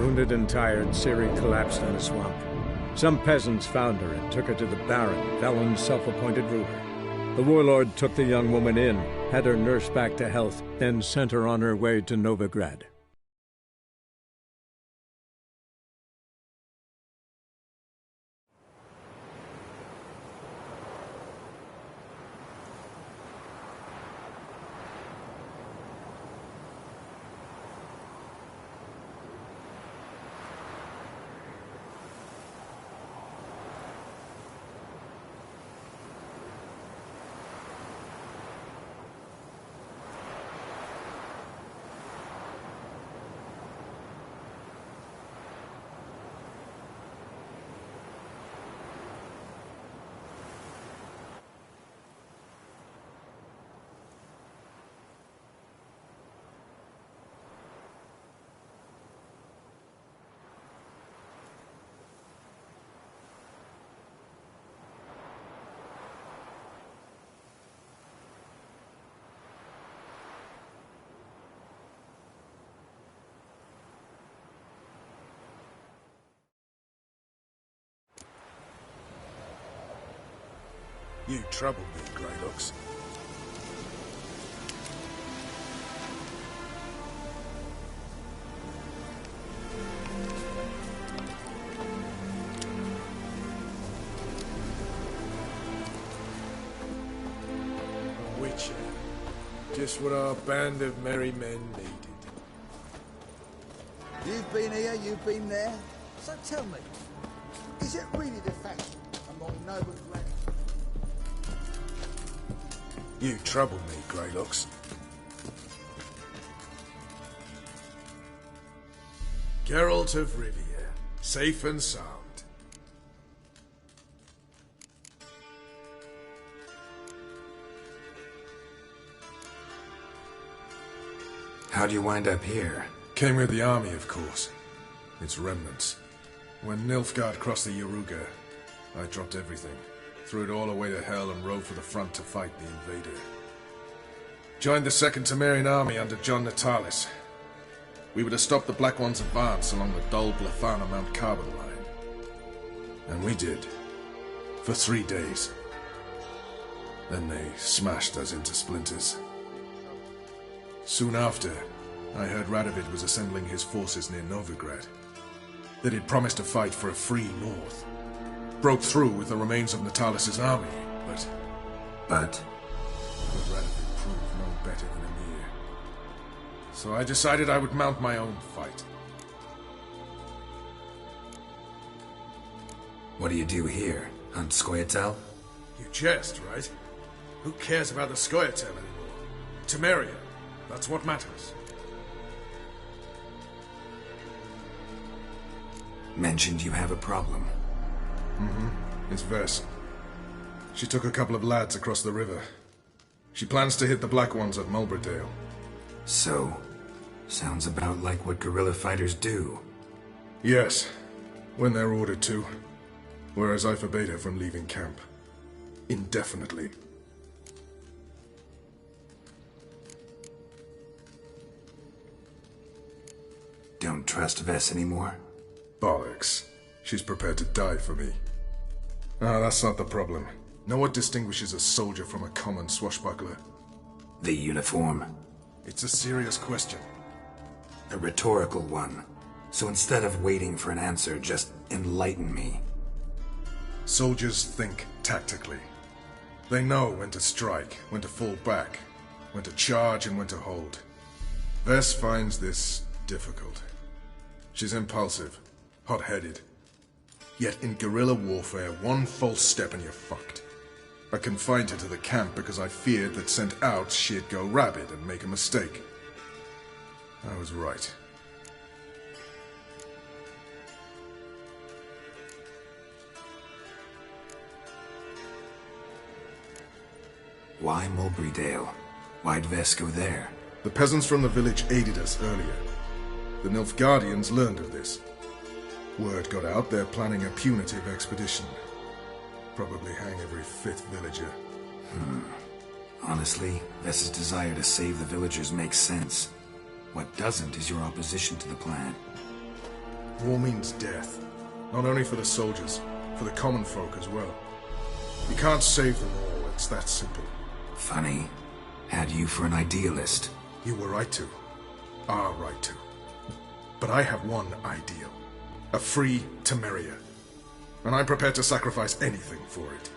Wounded and tired, Ciri collapsed in a swamp. Some peasants found her and took her to the Baron, Valen's self-appointed ruler. The warlord took the young woman in, had her nursed back to health, then sent her on her way to Novigrad. You troubled me, Greylocks. Witcher. Just what our band of merry men needed. You've been here, you've been there. So tell me, is it really the fashion among noble grannies? You trouble me, Greylocks. Geralt of Rivia, safe and sound. How'd you wind up here? Came with the army, of course. Its remnants. When Nilfgaard crossed the Yaruga, I dropped everything. Threw it all away to hell and rode for the front to fight the invader. Joined the Second Temerian army under John Natalis. We were to stop the Black One's advance along the Dol Blethana Mount Carbon line. And we did. For 3 days. Then they smashed us into splinters. Soon after, I heard Radovid was assembling his forces near Novigrad. That he'd promised to fight for a free North. Broke through with the remains of Natalis' army, but... But Radovid proved no better than Emir. So I decided I would mount my own fight. What do you do here? Hunt Scoia'tael? You jest, right? Who cares about the Scoia'tael anymore? Temeria, that's what matters. Mentioned you have a problem. It's Vess. She took a couple of lads across the river. She plans to hit the Black Ones at Mulberdale. So, sounds about like what guerrilla fighters do. Yes, when they're ordered to. Whereas I forbade her from leaving camp. Indefinitely. Don't trust Vess anymore? Bollocks. She's prepared to die for me. Ah, that's not the problem. Know what distinguishes a soldier from a common swashbuckler? The uniform. It's a serious question. A rhetorical one. So instead of waiting for an answer, just enlighten me. Soldiers think tactically. They know when to strike, when to fall back, when to charge and when to hold. Vess finds this difficult. She's impulsive, hot-headed. Yet in guerrilla warfare, one false step and you're fucked. I confined her to the camp because I feared that sent out she'd go rabid and make a mistake. I was right. Why Mulberrydale? Why'd Vess go there? The peasants from the village aided us earlier. The Nilfgaardians learned of this. Word got out they're planning a punitive expedition. Probably hang every 5th villager. Honestly, Vess's desire to save the villagers makes sense. What doesn't is your opposition to the plan. War means death. Not only for the soldiers, for the common folk as well. You can't save them all, it's that simple. Funny. Had you for an idealist. You were right to. Are right to. But I have one ideal. A free Temeria. And I'm prepared to sacrifice anything for it.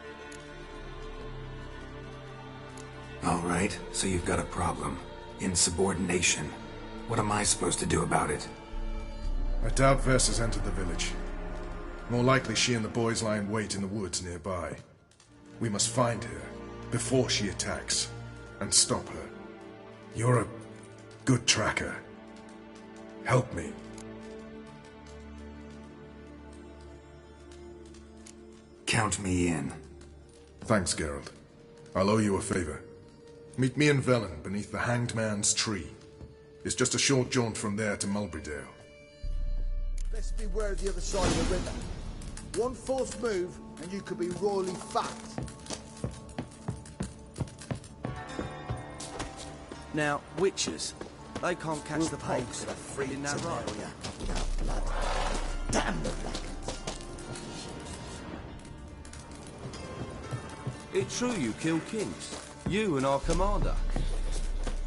All right, so you've got a problem. Insubordination. What am I supposed to do about it? I doubt Vess has entered the village. More likely she and the boys lie in wait in the woods nearby. We must find her before she attacks and stop her. You're a good tracker. Help me. Count me in. Thanks, Geralt. I'll owe you a favor. Meet me and Velen beneath the Hanged Man's tree. It's just a short jaunt from there to Mulberrydale. Best beware of the other side of the river. One false move, and you could be royally fucked. Now, witches, they can't catch the pox. Isn't that right? Damn the blackguards. It's true you killed kings. You and our commander.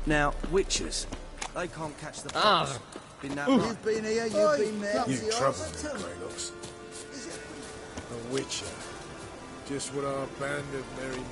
Now, witches, they can't catch the pox. Isn't that right? You've been here, you've been there. You See, troublemaker, tell me. Kralos. Is it... A witcher. Just what our band of merry men.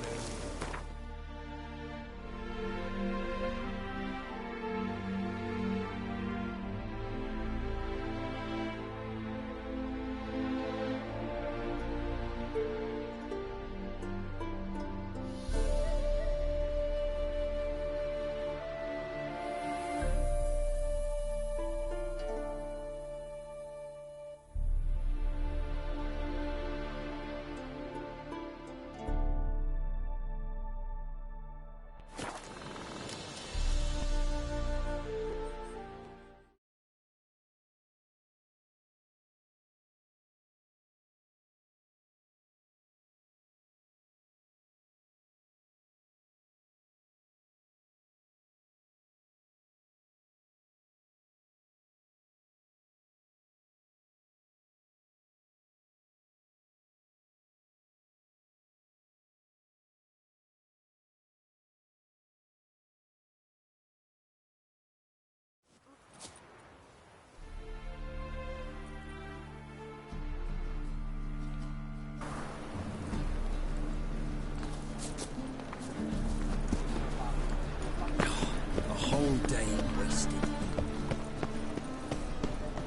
Whole day wasted.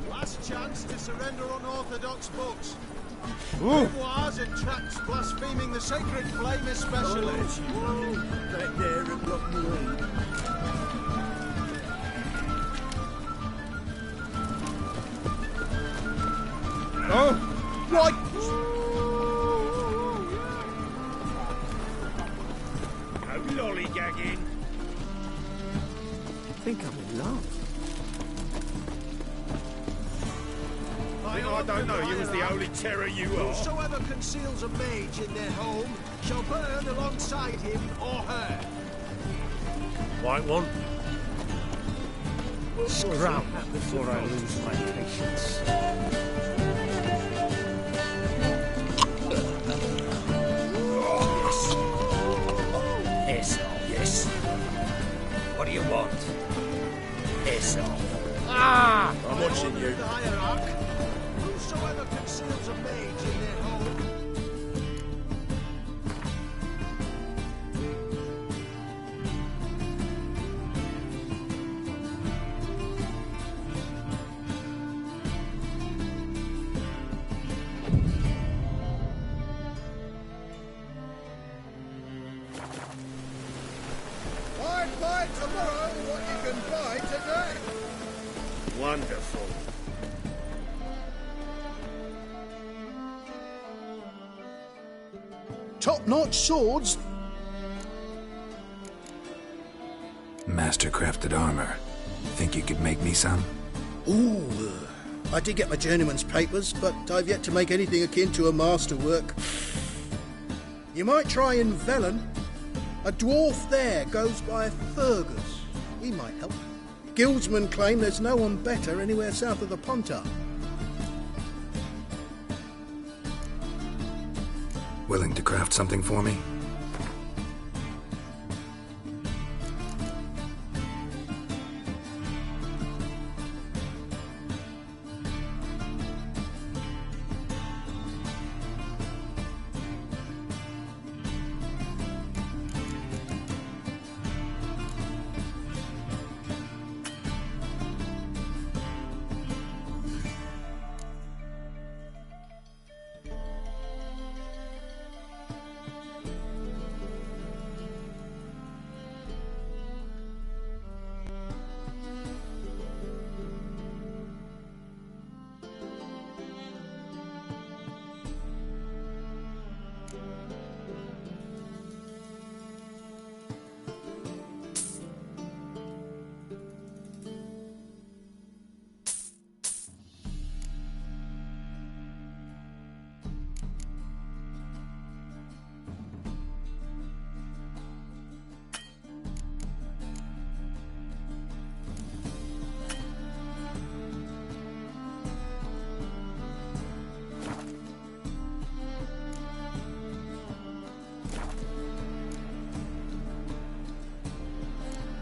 Last chance to surrender unorthodox books. Memoirs and tracts blaspheming the sacred flame especially. Right there and got me. Oh! Right! No lollygagging. I think I'm in love. I don't know you as the holy terror you are. Whosoever conceals a mage in their home shall burn alongside him or her. White one. Scram before I lose my patience. Yes. What do you want? Ah! I'm watching you. The hierarch. Whosoever conceals a mage in their home. Buy tomorrow what you can buy today. Wonderful. Top-notch swords. Master-crafted armor. Think you could make me some? Ooh, I did get my journeyman's papers, but I've yet to make anything akin to a masterwork. You might try in Velen. A dwarf there goes by Fergus. He might help. Guildsmen claim there's no one better anywhere south of the Pontar. Willing to craft something for me?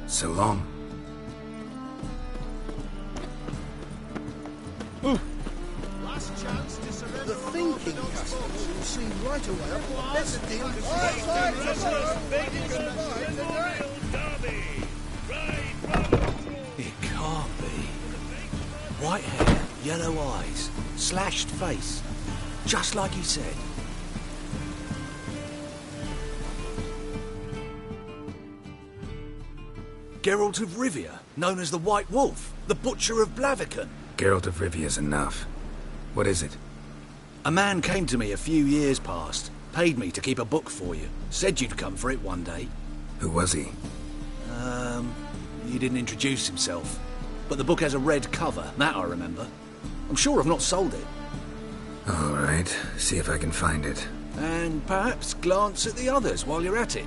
So long. Last chance to surrender The on thinking Orthodox customer books. will see right away a better deal. It can't be. White hair, yellow eyes, slashed face. Just like he said. Geralt of Rivia, known as the White Wolf, the Butcher of Blaviken. Geralt of Rivia's enough. What is it? A man came to me a few years past, paid me to keep a book for you, said you'd come for it one day. Who was he? He didn't introduce himself. But the book has a red cover, that I remember. I'm sure I've not sold it. All right, see if I can find it. And perhaps glance at the others while you're at it.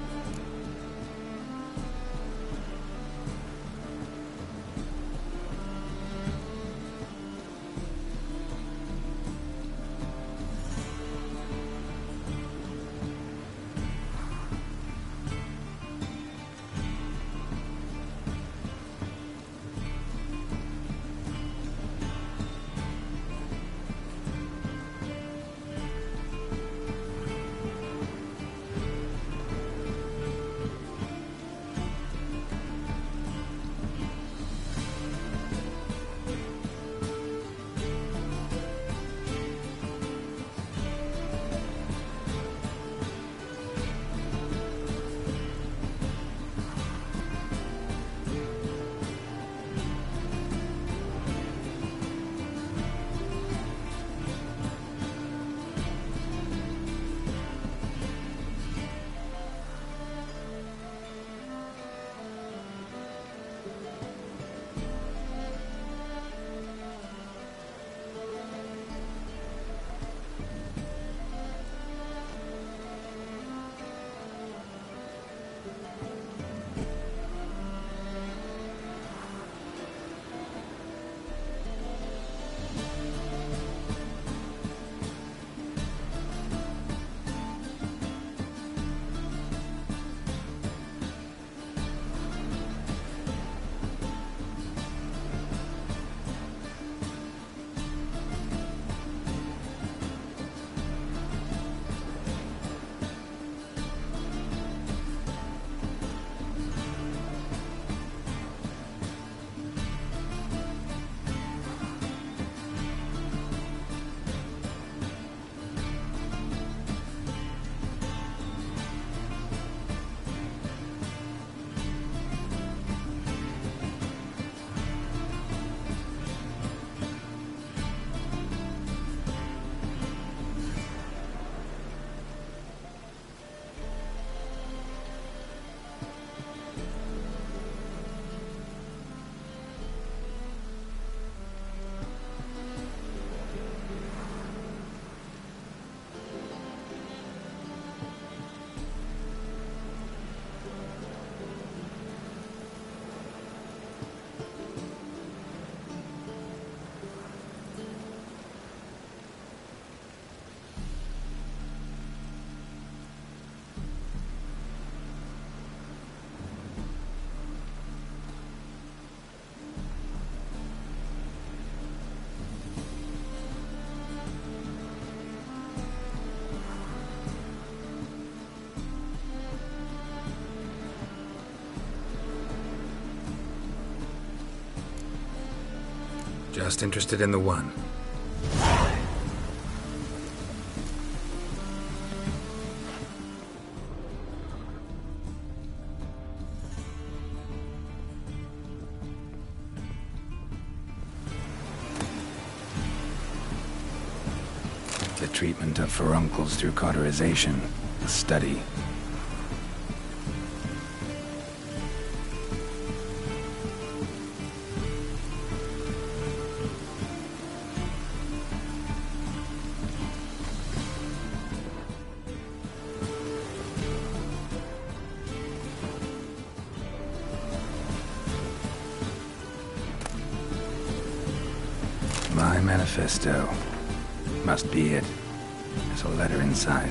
Just interested in the one. The treatment of furuncles through cauterization. A study. My manifesto. Must be it. There's a letter inside.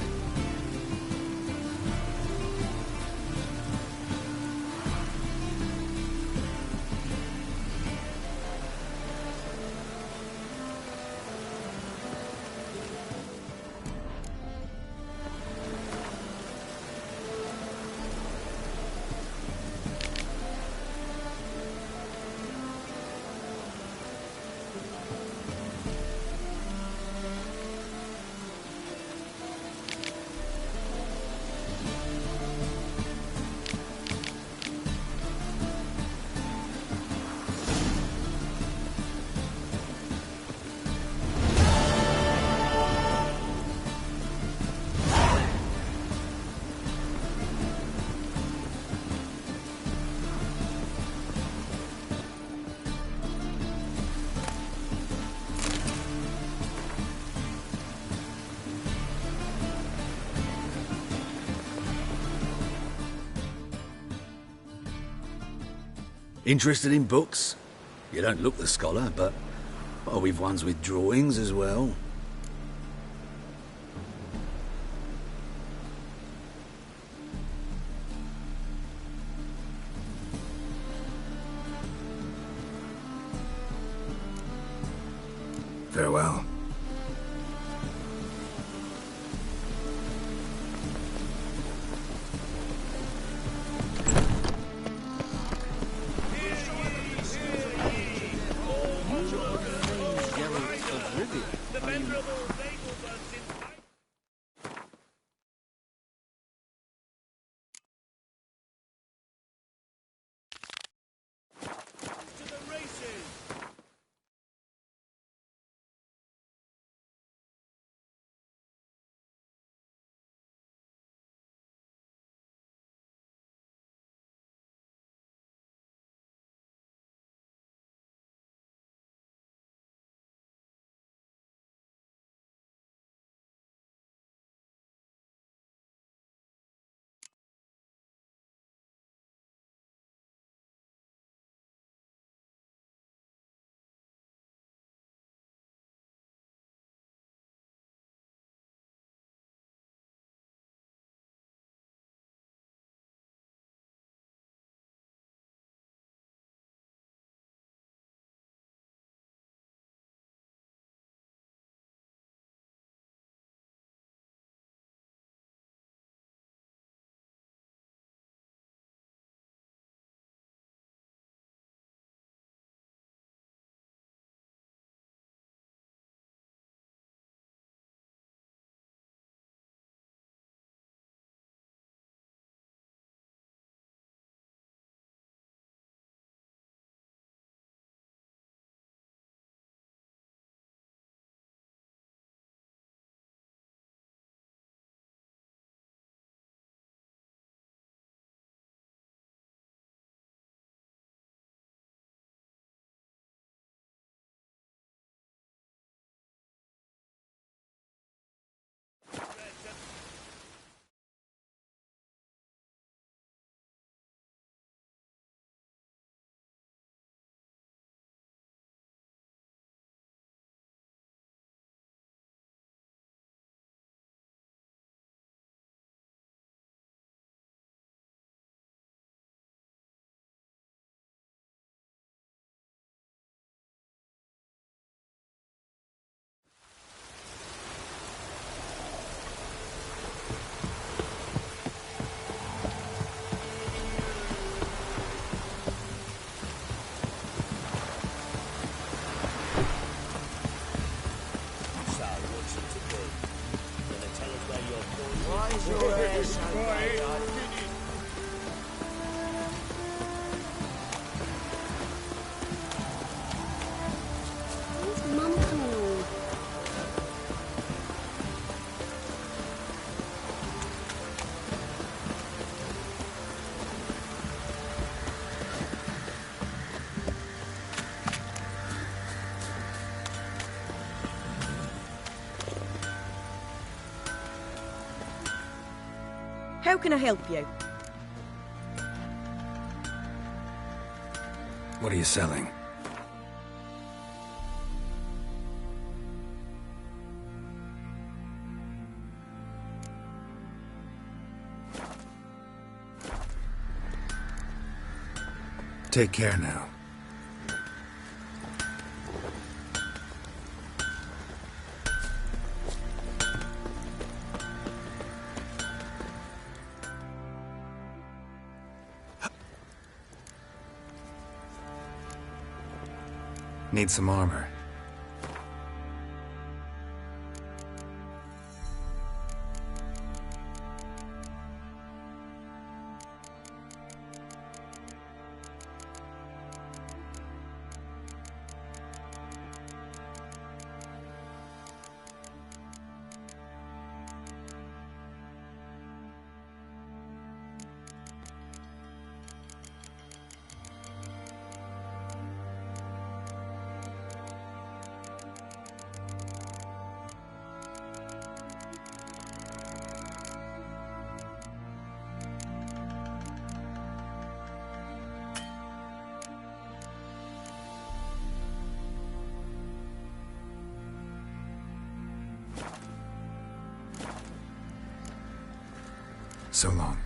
Interested in books? You don't look the scholar, but... well, we've ones with drawings as well. Farewell. your ass, okay? Where's Mum coming on? How can I help you? What are you selling? Take care now. Need some armor. So long.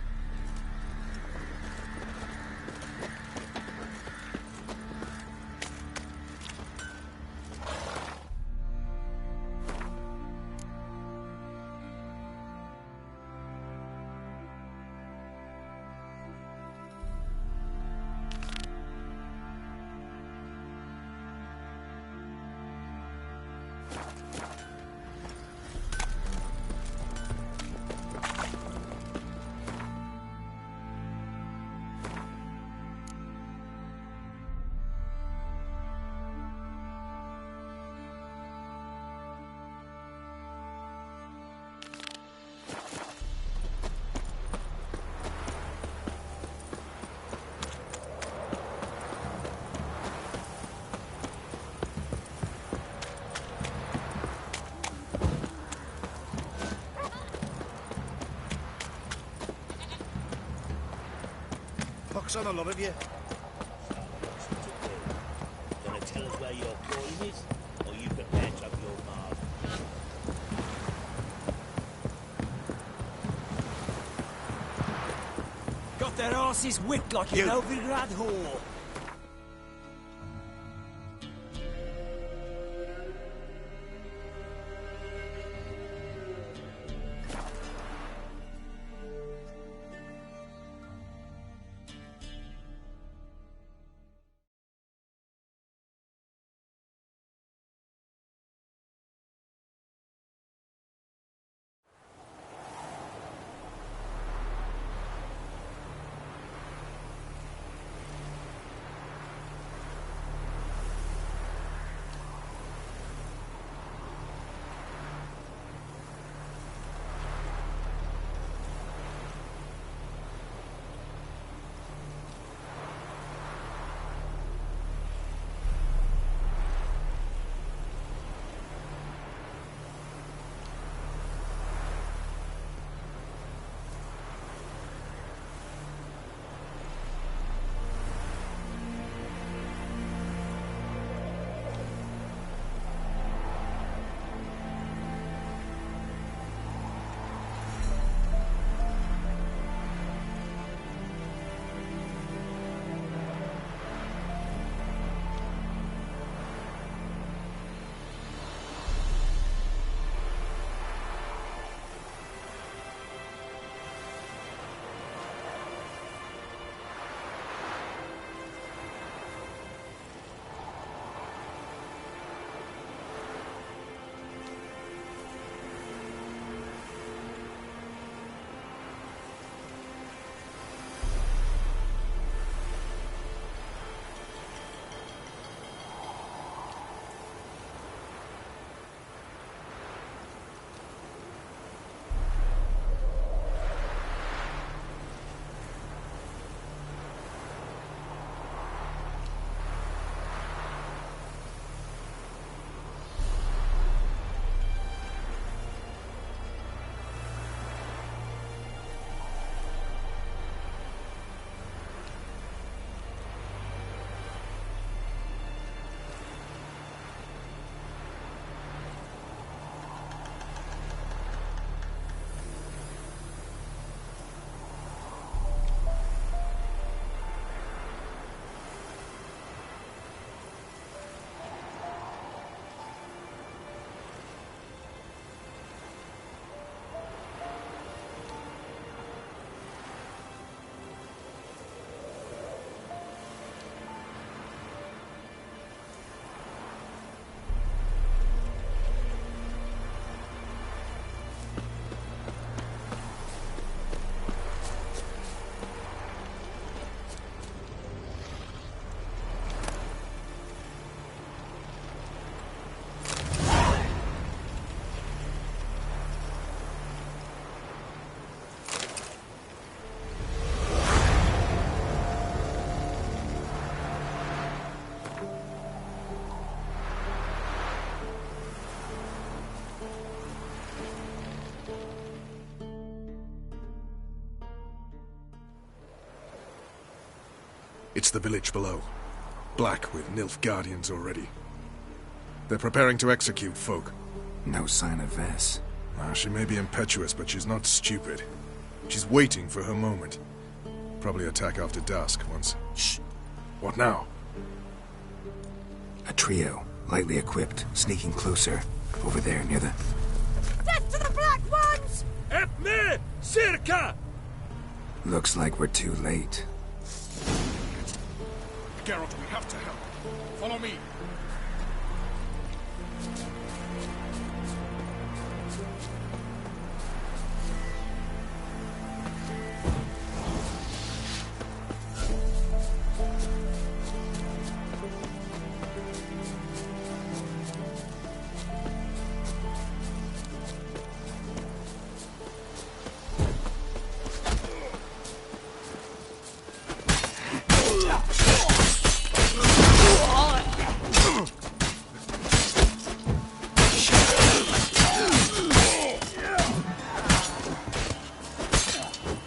Pox on the lot of you. Gonna tell us where your coin is, or you can patch up your mark? Got their asses whipped like a Novigrad whore. It's the village below. Black with Nilfgaardians already. They're preparing to execute folk. No sign of Vess. She may be impetuous, but she's not stupid. She's waiting for her moment. Probably attack after dusk once... Shh! What now? A trio, lightly equipped, sneaking closer. Over there, near the... Death to the Black Ones! Help me! Circa! Looks like we're too late. Geralt, we have to help. Follow me.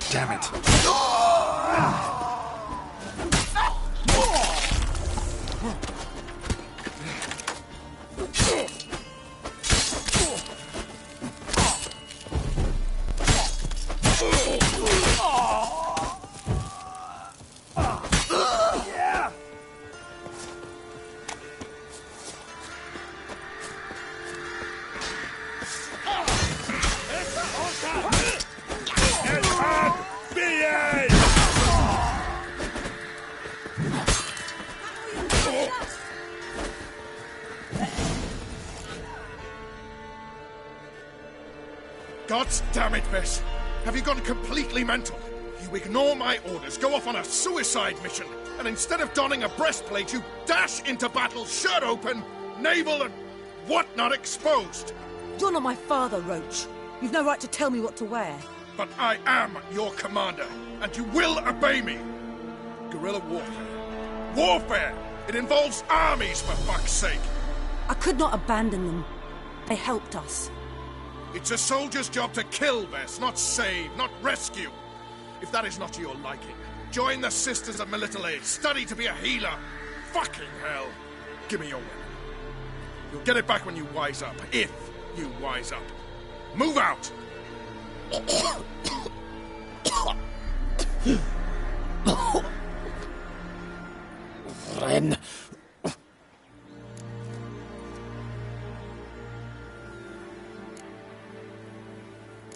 Damn it. God damn it, Vess! Have you gone completely mental? You ignore my orders, go off on a suicide mission, and instead of donning a breastplate, you dash into battle shirt open, navel and whatnot exposed! You're not my father, Roach. You've no right to tell me what to wear. But I am your commander, and you will obey me! Guerrilla warfare. Warfare! It involves armies, for fuck's sake! I could not abandon them. They helped us. It's a soldier's job to kill, Vess, not save, not rescue. If that is not to your liking, join the Sisters of Melitele, study to be a healer. Fucking hell. Give me your weapon. You'll get it back when you wise up, if you wise up. Move out! Ren.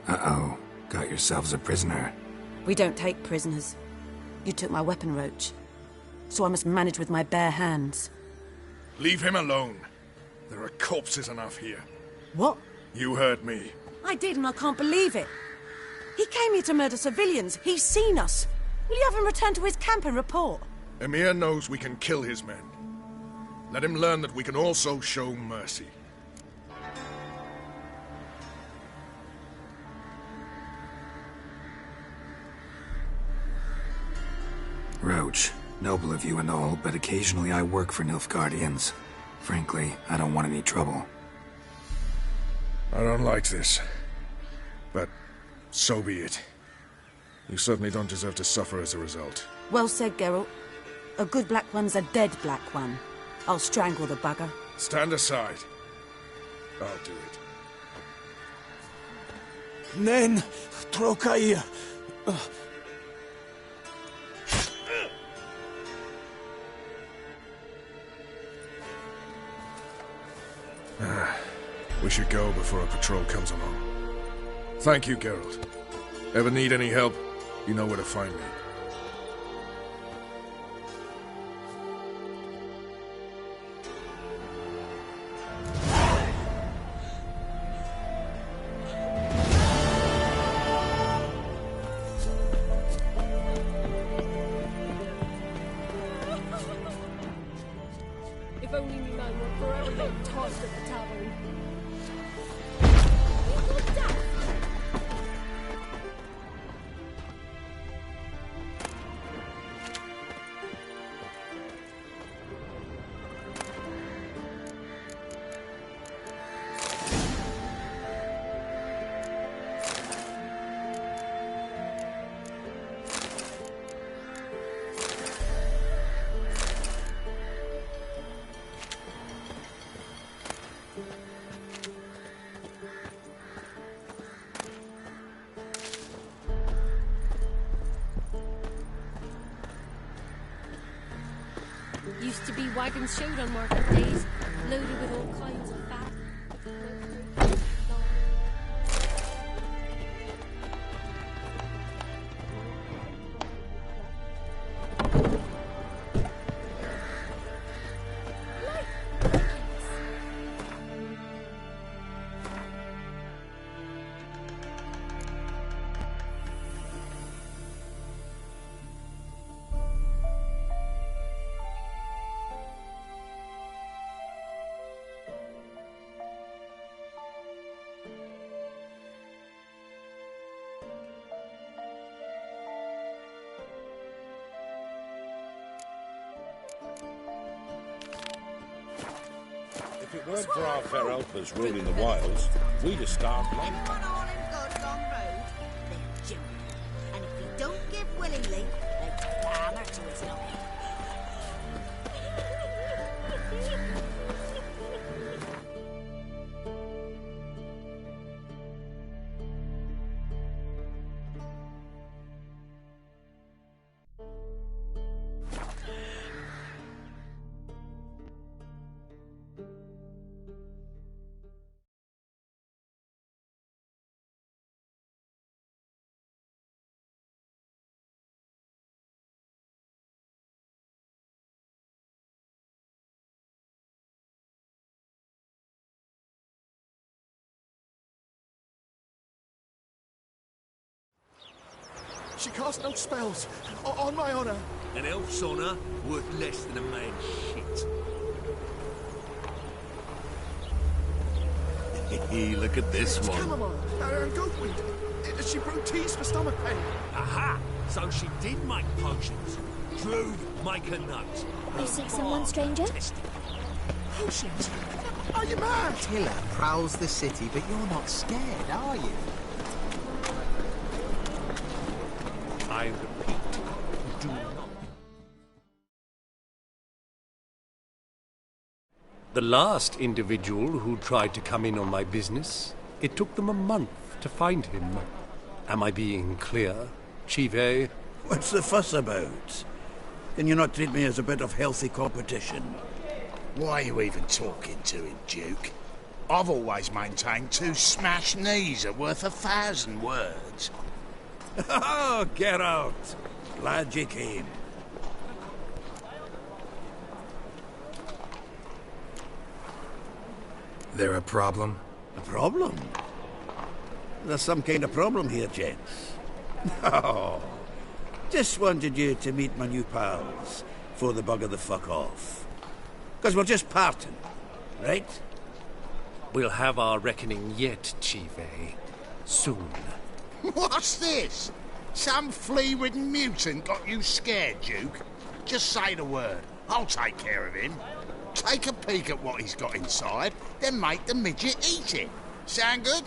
Uh-oh. Got yourselves a prisoner. We don't take prisoners. You took my weapon, Roach. So I must manage with my bare hands. Leave him alone. There are corpses enough here. What? You heard me. I did, and I can't believe it. He came here to murder civilians. He's seen us. Will you have him return to his camp and report? Emir knows we can kill his men. Let him learn that we can also show mercy. Roach, noble of you and all, but occasionally I work for Nilfgaardians. Frankly, I don't want any trouble. I don't like this. But so be it. You certainly don't deserve to suffer as a result. Well said, Geralt. A good black one's a dead black one. I'll strangle the bugger. Stand aside. I'll do it. Nen. Trokaia. We should go before a patrol comes along. Thank you, Geralt. Ever need any help, you know where to find me. If only we know what forever they tossed at the tavern. wagons showed on market days, loaded with all kinds of fat. If it weren't for our fair helpers ruling the wilds, we'd have starved long. Anyone all in good long road, they're jumping. And if he don't give willingly, they take the hammer to his noggin. She cast no spells, on my honour. An elf's honour worth less than a man's shit. Look at this It's one. chamomile and goatweed. She brewed teas for stomach pain. Aha! So she did make potions. Drew, make a note. You see someone, stranger? Potions? Are you mad? Tiller prowls the city, but you're not scared, are you? I repeat, do not. The last individual who tried to come in on my business, it took them a month to find him. Am I being clear, Chive? What's the fuss about? Can you not treat me as a bit of healthy competition? Why are you even talking to him, Duke? I've always maintained 2 smashed knees are worth 1,000 words. Oh, get out! Glad you came. There a problem? A problem? There's some kind of problem here, gents. Oh, just wanted you to meet my new pals before they bugger the fuck off. Because we're just parting, right? We'll have our reckoning yet, Chive. Soon. What's this? Some flea-ridden mutant got you scared, Duke? Just say the word. I'll take care of him. Take a peek at what he's got inside, then make the midget eat it. Sound good?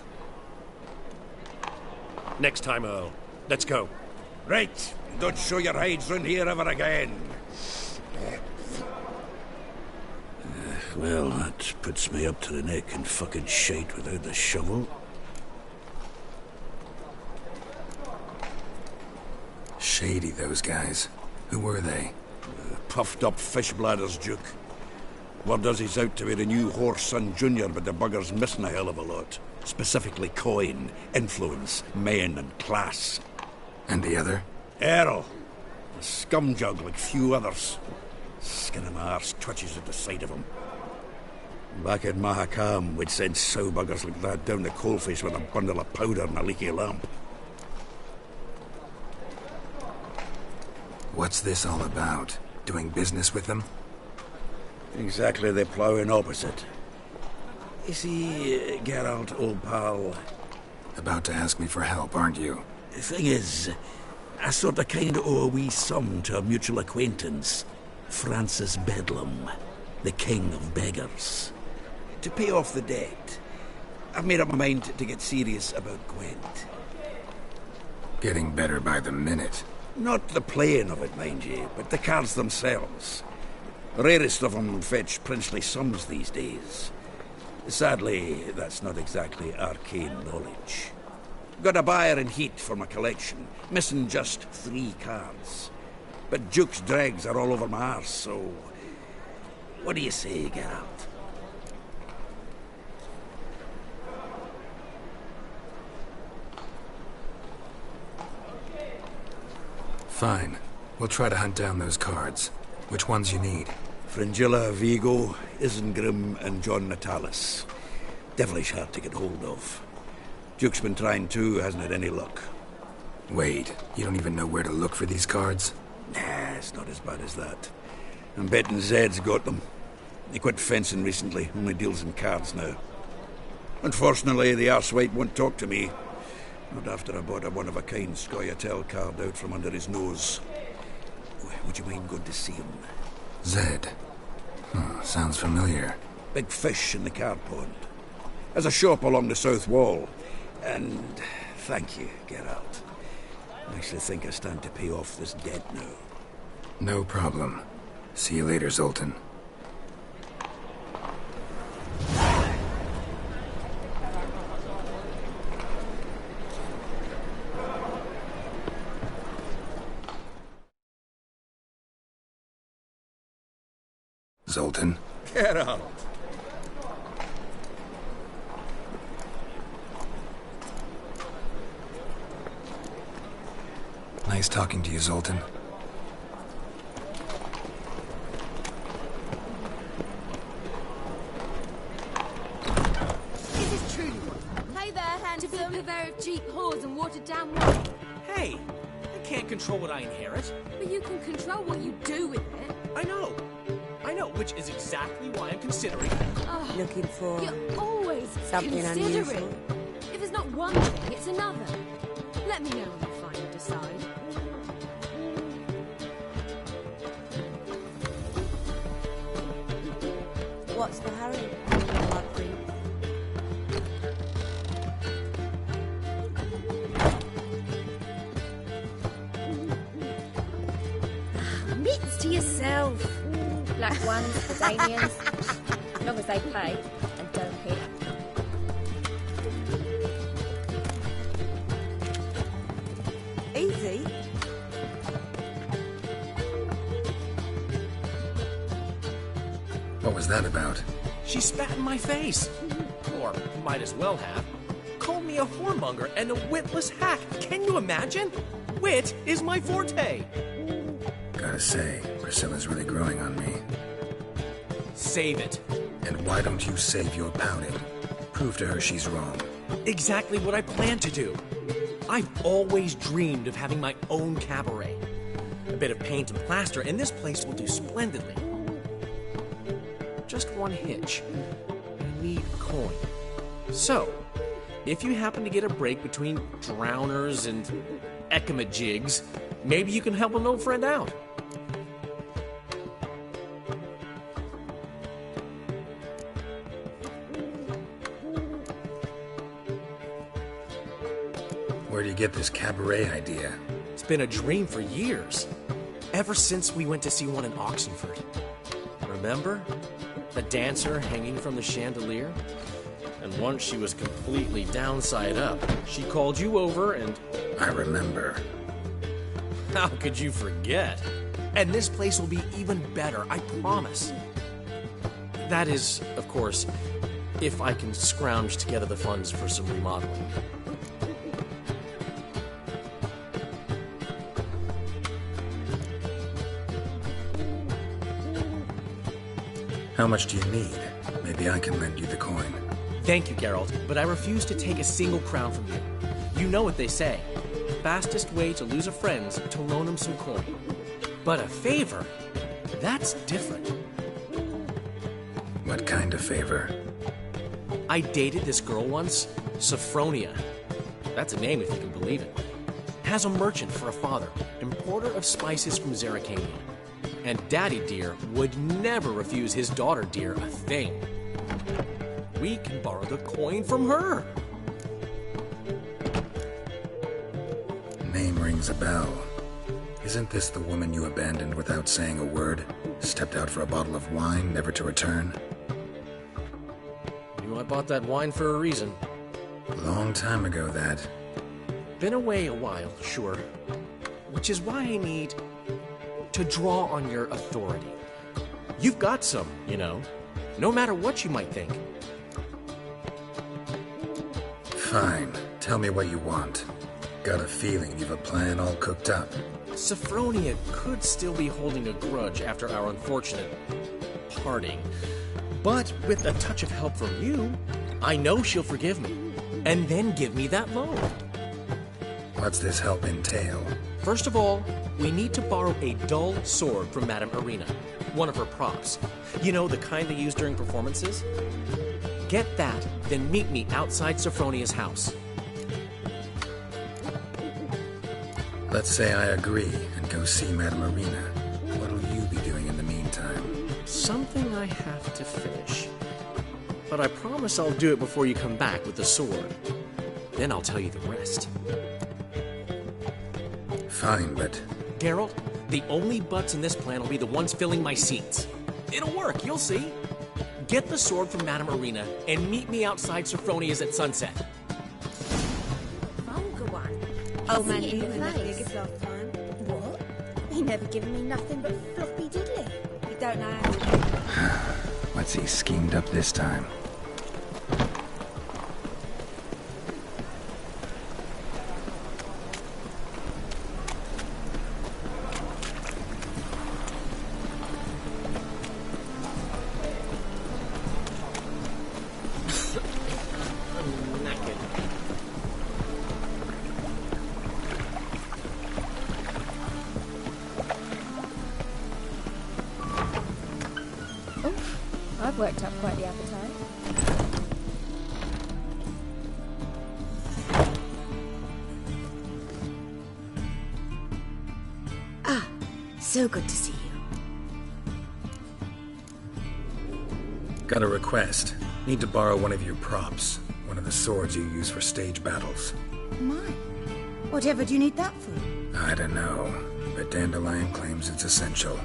Next time, Earl. Let's go. Right. Don't show your hides round here ever again. Well, that puts me up to the neck in fucking shite without the shovel. Shady, those guys. Who were they? Puffed up fish bladders, Duke. Word does he's out to be the new Horse-son Junior, but the bugger's missing a hell of a lot. Specifically coin, influence, men, and class. And the other? Errol. A scumjug like few others. Skin of my arse twitches at the sight of him. Back in Mahakam, we'd send sow buggers like that down the coalface with a bundle of powder and a leaky lamp. What's this all about? Doing business with them? Exactly the ploughing opposite. You see, Geralt, old pal... About to ask me for help, aren't you? The thing is, I sort of kind of owe a wee sum to a mutual acquaintance. Francis Bedlam, the king of beggars. To pay off the debt, I've made up my mind to get serious about Gwent. Getting better by the minute. Not the playing of it, mind you, but the cards themselves. The rarest of them fetch princely sums these days. Sadly, that's not exactly arcane knowledge. Got a buyer in heat for my collection, missing just 3 cards. But Duke's dregs are all over my arse, so... What do you say, Geralt? Fine. We'll try to hunt down those cards. Which ones you need? Fringilla, Vigo, Isengrim, and John Natalis. Devilish hard to get hold of. Duke's been trying too, hasn't had any luck. Wait, you don't even know where to look for these cards? Nah, it's not as bad as that. I'm betting Zed's got them. He quit fencing recently, only deals in cards now. Unfortunately, the arsewite won't talk to me. Not after I bought a one-of-a-kind Scoia'tael card out from under his nose. Would you mind going to see him? Zed. Sounds familiar. Big fish in the card pond. Has a shop along the south wall. And thank you, Geralt. I actually think I stand to pay off this debt now. No problem. See you later, Zoltan. Zoltan? Geralt! Nice talking to you, Zoltan. Is this truly what? Hey there, handsome. To be a purveyor of cheap whores and watered down wine. Hey, I can't control what I inherit. But you can control what you do with it. I know, which is exactly why I'm considering. Oh, Looking for you're always something considering. unusual? If it's not one thing, it's another. Let me know when you finally decide. What's the hurry? Mitts to yourself. Black ones for Danians, as long as they pay and don't hit. Easy. What was that about? She spat in my face. Or might as well have. Called me a whoremonger and a witless hack. Can you imagine? Wit is my forte. Gotta say, Priscilla's really growing on me. Save it. And why don't you save your pouting? Prove to her she's wrong. Exactly what I plan to do. I've always dreamed of having my own cabaret. A bit of paint and plaster, and this place will do splendidly. Just one hitch. I need coin. So, if you happen to get a break between drowners and ekamajigs, maybe you can help an old friend out. Where do you get this cabaret idea? It's been a dream for years. Ever since we went to see one in Oxenford. Remember? The dancer hanging from the chandelier? And once she was completely downside up, she called you over and... I remember. How could you forget? And this place will be even better, I promise. That is, of course, if I can scrounge together the funds for some remodeling. How much do you need? Maybe I can lend you the coin. Thank you, Geralt, but I refuse to take a single crown from you. You know what they say. Fastest way to lose a friend's to loan him some coin. But a favor? That's different. What kind of favor? I dated this girl once, Sophronia. That's a name if you can believe it. Has a merchant for a father, importer of spices from Zerrikania. And Daddy Dear would never refuse his daughter Dear a thing. We can borrow the coin from her. Name rings a bell. Isn't this the woman you abandoned without saying a word? Stepped out for a bottle of wine, never to return? You know I bought that wine for a reason. Long time ago, that. Been away a while, sure. Which is why I need to draw on your authority. You've got some, you know. No matter what you might think. Fine. Tell me what you want. Got a feeling you've a plan all cooked up. Sophronia could still be holding a grudge after our unfortunate parting. But with a touch of help from you, I know she'll forgive me. And then give me that loan. What's this help entail? First of all, we need to borrow a dull sword from Madame Arena. One of her props. You know, the kind they use during performances? Get that, then meet me outside Sophronia's house. Let's say I agree and go see Madame Arena. What'll you be doing in the meantime? Something I have to finish. But I promise I'll do it before you come back with the sword. Then I'll tell you the rest. Fine, but... Geralt, the only butts in this plan will be the ones filling my seats. It'll work, you'll see. Get the sword from Madame Arena and meet me outside Sophronia's at sunset. Vulgar one. Old man See it in Hugh your and that face. biggest last time. What? He never given me nothing but floppy diddly. You don't know how. What's he schemed up this time? I've worked up quite the appetite. Ah, so good to see you. Got a request. Need to borrow one of your props. One of the swords you use for stage battles. My, whatever do you need that for? I don't know, but Dandelion claims it's essential.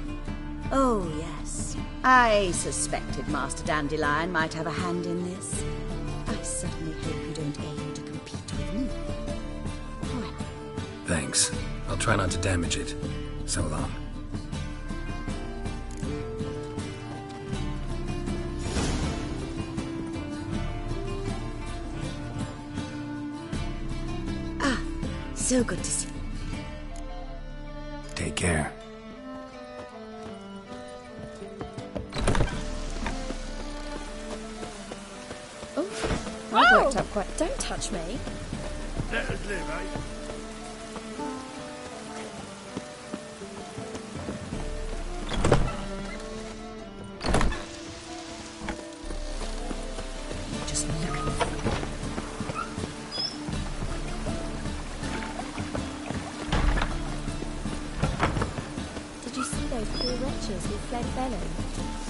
Oh, yes. I suspected Master Dandelion might have a hand in this. I certainly hope you don't aim to compete with me. Well, Thanks. I'll try not to damage it. So long. ah, so good to see you. Take care. I've worked up quite... Don't touch me. Let us live, eh? Just look at me. Did you see those poor wretches who fled Velen?